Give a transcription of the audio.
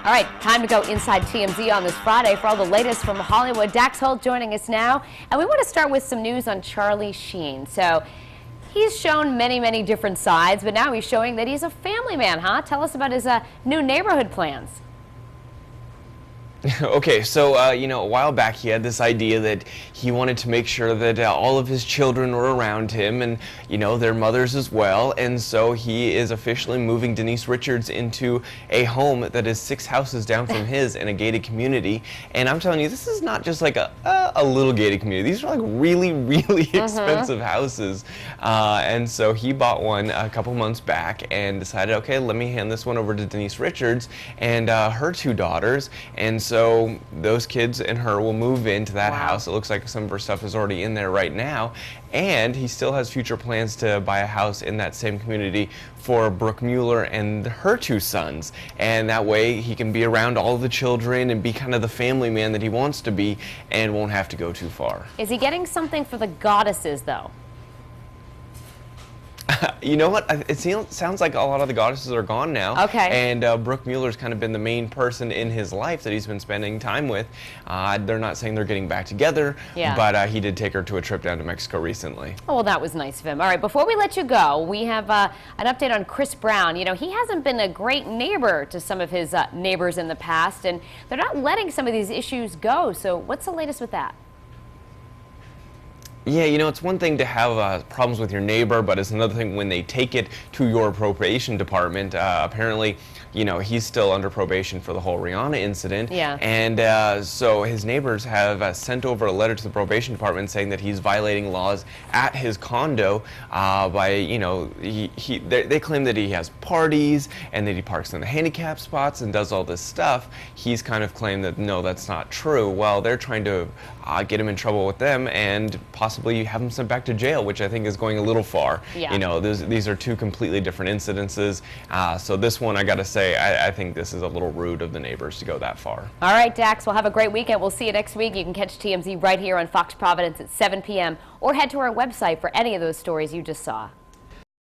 All right, time to go inside TMZ on this Friday for all the latest from Hollywood. Dax Holt joining us now, and we want to start with some news on Charlie Sheen. So he's shown many different sides, but now he's showing that he's a family man, huh? Tell us about his new neighborhood plans. Okay, so, a while back he had this idea that he wanted to make sure that all of his children were around him and, their mothers as well. And so he is officially moving Denise Richards into a home that is 6 houses down from his in a gated community. And I'm telling you, this is not just like a little gated community. These are like really expensive houses. And so he bought one a couple months back and decided, okay, let me hand this one over to Denise Richards and her 2 daughters. And so those kids and her will move into that house. It looks like some of her stuff is already in there right now. And he still has future plans to buy a house in that same community for Brooke Mueller and her 2 sons. And that way he can be around all of the children and be kind of the family man that he wants to be and won't have to go too far. Is he getting something for the goddesses, though? You know what? It sounds like a lot of the goddesses are gone now. Okay. And Brooke Mueller's kind of been the main person in his life that he's been spending time with. They're not saying they're getting back together, but he did take her to a trip down to Mexico recently. Oh, well, that was nice of him. All right, before we let you go, we have an update on Chris Brown. He hasn't been a great neighbor to some of his neighbors in the past, and they're not letting some of these issues go. So what's the latest with that? Yeah, it's one thing to have problems with your neighbor, but it's another thing when they take it to your probation department. Apparently, he's still under probation for the whole Rihanna incident. Yeah. And so his neighbors have sent over a letter to the probation department saying that he's violating laws at his condo by, they claim that he has parties and that he parks in the handicap spots and does all this stuff. He's kind of claimed that, no, that's not true. Well, they're trying to get him in trouble with them and possibly have him sent back to jail, which I think is going a little far. Yeah. These are 2 completely different incidences. So this one, I got to say, I think this is a little rude of the neighbors to go that far. All right, Dax, well, have a great weekend. We'll see you next week. You can catch TMZ right here on Fox Providence at 7 p.m. or head to our website for any of those stories you just saw.